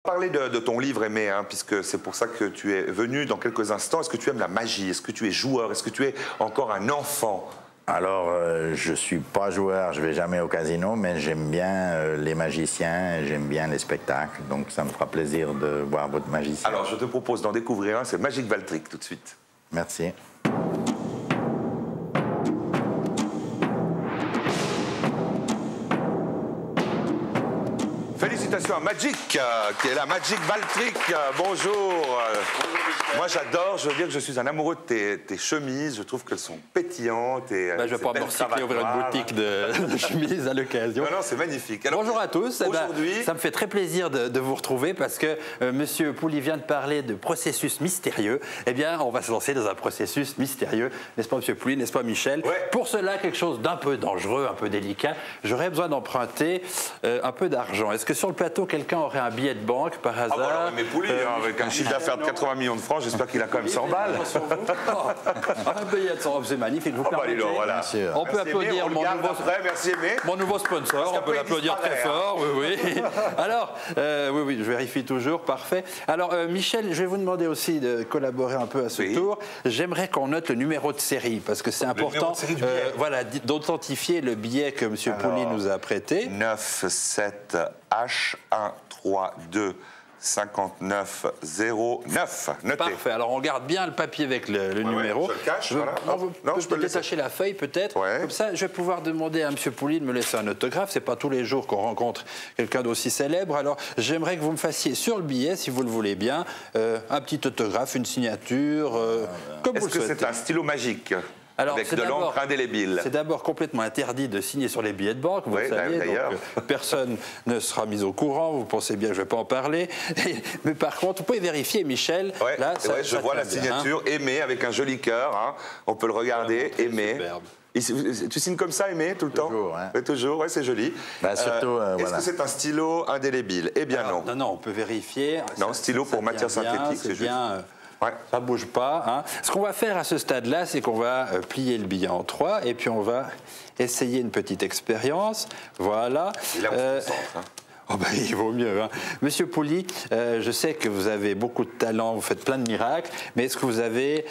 Parler de ton livre, Aimé, hein, puisque c'est pour ça que tu es venu dans quelques instants. Est-ce que tu aimes la magie? Est-ce que tu es joueur? Est-ce que tu es encore un enfant? Alors, je suis pas joueur, je vais jamais au casino, mais j'aime bien les magiciens, j'aime bien les spectacles, donc ça me fera plaisir de voir votre magicien. Alors, je te propose d'en découvrir un, c'est Magic Valtryek, tout de suite. Merci. Félicitations à Magic, qui est là. Magic Valtryek, bonjour. Moi, j'adore, je veux dire que je suis un amoureux de tes chemises. Je trouve qu'elles sont pétillantes. Et, je ne vais pas me recycler, ouvrir une boutique de chemises à l'occasion. Non, c'est magnifique. Alors, bonjour à tous. Aujourd'hui, ça me fait très plaisir de vous retrouver parce que Monsieur Pouli vient de parler de processus mystérieux. Eh bien, on va se lancer dans un processus mystérieux. N'est-ce pas, Monsieur Pouli? N'est-ce pas, Michel? Ouais. Pour cela, quelque chose d'un peu dangereux, un peu délicat. J'aurais besoin d'emprunter un peu d'argent. Est-ce que sur le plateau, quelqu'un aurait un billet de banque par hasard? Ah bah alors, mais Pouli, avec un chiffre d'affaires de 80 millions de francs, j'espère qu'il a quand même 100 balles. Un billet de 100 euros, c'est magnifique. Vous bah, alors, voilà. On peut applaudir Merci, Aimé. Mon nouveau sponsor. On peut l'applaudir très fort. Oui, oui. Alors, oui, je vérifie toujours. Parfait. Alors, Michel, je vais vous demander aussi de collaborer un peu à ce tour. J'aimerais qu'on note le numéro de série parce que c'est important. Voilà, d'authentifier le billet que M. Pouli nous a prêté. 97H132. 5909. Notez. Parfait. Alors on garde bien le papier avec le numéro. Je le cache. Voilà. Je peux détacher la feuille peut-être. Ouais. Comme ça, je vais pouvoir demander à M. Pouli de me laisser un autographe. C'est pas tous les jours qu'on rencontre quelqu'un d'aussi célèbre. Alors j'aimerais que vous me fassiez sur le billet, si vous le voulez bien, un petit autographe, une signature, comme vous le souhaitez. Est-ce que c'est un stylo magique? Alors, avec de l'encre indélébile. C'est d'abord complètement interdit de signer sur les billets de banque, vous le savez, donc personne ne sera mis au courant, vous pensez bien que je ne vais pas en parler. Mais par contre, vous pouvez vérifier, Michel, là, je vois la signature, Aimé, avec un joli cœur, hein. On peut le regarder, Aimé. Tu signes comme ça, Aimé, tout le temps? Toujours, hein. Toujours, c'est joli. Bah, surtout, est-ce que c'est un stylo indélébile? Eh bien non. Non, on peut vérifier. Non, stylo pour matière synthétique, c'est juste. Ouais. Ça ne bouge pas. Hein. Ce qu'on va faire à ce stade-là, c'est qu'on va plier le billet en trois et puis on va essayer une petite expérience. Voilà. Et là, on se concentre, hein. Oh ben, il vaut mieux. Hein. Monsieur Pouli, je sais que vous avez beaucoup de talent, vous faites plein de miracles, mais est-ce que vous avez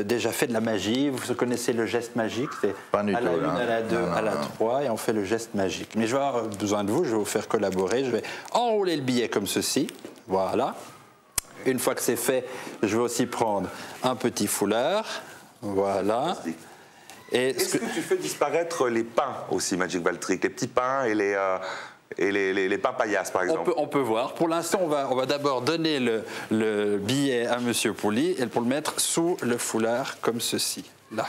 déjà fait de la magie? Vous connaissez le geste magique? C'est pas du tout. À la 1, à la 2, à la 3, et on fait le geste magique. Mais je vais avoir besoin de vous, je vais vous faire collaborer. Je vais enrouler le billet comme ceci. Voilà. Une fois que c'est fait, je vais aussi prendre un petit foulard. Voilà. Est-ce que tu fais disparaître les pains aussi, Magic Valtryek? Les petits pains et les pains paillasses, par exemple? On peut voir. Pour l'instant, on va d'abord donner le billet à M. Pouli et pour le mettre sous le foulard, comme ceci. Là.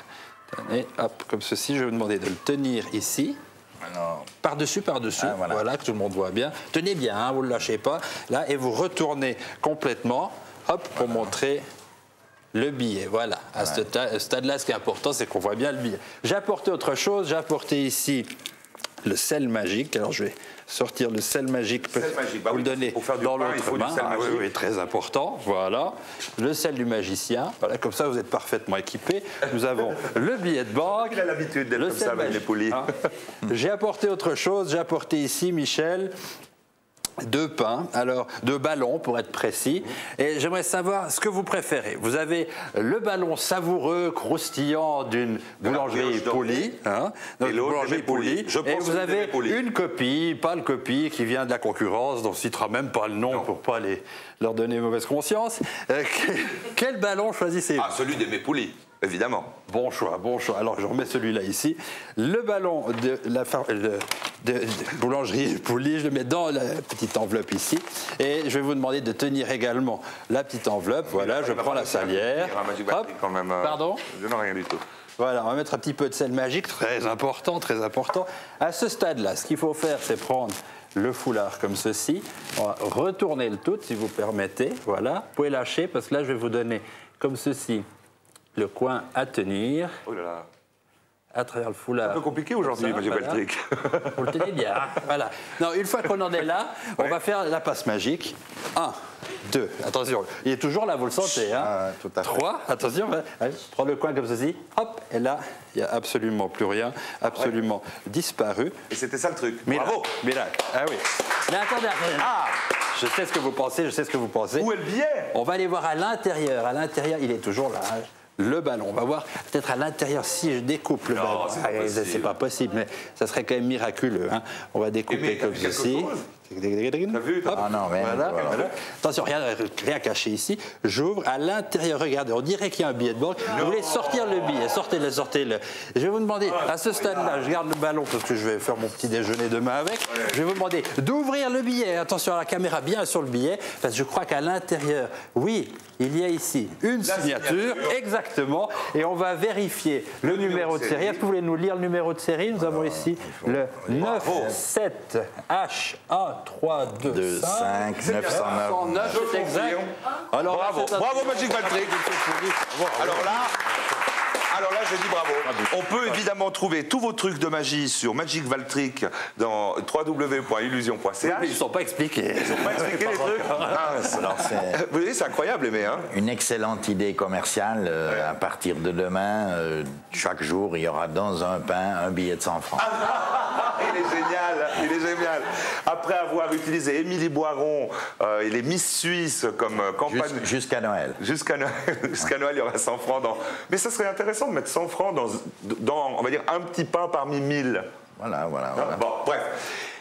Tenez, hop, comme ceci. Je vais vous demander de le tenir ici. Par-dessus, voilà, que tout le monde voit bien. Tenez bien, hein, vous ne le lâchez pas. Là, et vous retournez complètement, hop, pour montrer le billet. Voilà, à ce stade-là, ce qui est important, c'est qu'on voit bien le billet. J'ai apporté autre chose, j'ai apporté ici le sel magique. Alors, je vais sortir le sel magique. Vous le donnez dans l'autre main. Oui, très important. Voilà. Le sel du magicien. Voilà, comme ça, vous êtes parfaitement équipés. Nous avons le billet de banque. Il a l'habitude d'être comme ça avec les Pouli. Hein. J'ai apporté autre chose. J'ai apporté ici, Michel, 2 pains, alors 2 ballons pour être précis. Et j'aimerais savoir ce que vous préférez. Vous avez le ballon savoureux, croustillant d'une boulangerie Pouli, hein, et l'autre Pouli. Et vous avez une copie, pâle copie, qui vient de la concurrence, dont on ne citera même pas le nom pour ne pas leur donner mauvaise conscience. Quel ballon choisissez-vous? Ah, celui d'Aimé Pouli. Évidemment. Bon choix, bon choix. Alors je remets celui-là ici. Le ballon de la boulangerie Pouli, je le mets dans la petite enveloppe ici. Et je vais vous demander de tenir également la petite enveloppe. Voilà, je prends la salière. Hop. Quand même, pardon? Je n'ai rien du tout. Voilà, on va mettre un petit peu de sel magique, très important, très important. À ce stade-là, ce qu'il faut faire, c'est prendre le foulard comme ceci. On va retourner le tout, si vous permettez. Voilà, vous pouvez lâcher, parce que là, je vais vous donner comme ceci le coin à tenir. Oh là là. à travers le foulard. Un peu compliqué aujourd'hui, Magic Valtryek. Vous le tenez bien. Voilà. Non, une fois qu'on en est là, on va faire la passe magique. 1, 2, attention, il est toujours là, vous le sentez. Hein. Ah, tout à fait. 3, attention, allez, prends le coin comme ceci, hop, et là, il n'y a absolument plus rien, absolument disparu. Et c'était ça le truc. Miracle. Bravo. Miracle. Ah oui. Mais attendez. Ah, Je sais ce que vous pensez, je sais ce que vous pensez. où est le billet? On va aller voir à l'intérieur. À l'intérieur, il est toujours là. Hein. Le ballon. On va voir peut-être à l'intérieur si je découpe le ballon. C'est pas possible, mais ça serait quand même miraculeux. Hein. On va découper comme ceci. T'as vu? Hop, Ah non, mais voilà. voilà. Attention, rien caché ici. J'ouvre à l'intérieur. Regardez, on dirait qu'il y a un billet de banque. Vous voulez sortir le billet, sortez-le, sortez-le. Je vais vous demander, à ce stade-là, je garde le ballon parce que je vais faire mon petit déjeuner demain avec. Je vais vous demander d'ouvrir le billet. Attention à la caméra, bien sur le billet, parce que je crois qu'à l'intérieur, oui, il y a ici une signature, exactement, et on va vérifier le numéro de série. Est-ce que vous voulez nous lire le numéro de série? Nous avons ici le 97H1325 909. c'est exact. Alors, Bravo, c'est un- bravo Magic Valtryek. Alors là, je dis bravo. On peut évidemment trouver tous vos trucs de magie sur Magic Valtryek dans www.illusion.ch. Mais ils ne sont pas expliqués. Pas expliquer les trucs. Ah, Alors, c'est vous voyez, c'est incroyable, Aimé. Hein. une excellente idée commerciale. À partir de demain, chaque jour, il y aura dans un pain un billet de 100 francs. Il est génial, il est génial. Après avoir utilisé Émilie Boiron et les Miss Suisse comme campagne. Jusqu'à Noël. Jusqu'à Noël, il y aura 100 francs dans. Mais ça serait intéressant de mettre 100 francs dans on va dire, un petit pain parmi 1000. Voilà. Bon, bref.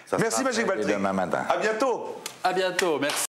Ça Merci sera Magic fait Valtryek. demain matin. À bientôt. À bientôt, merci.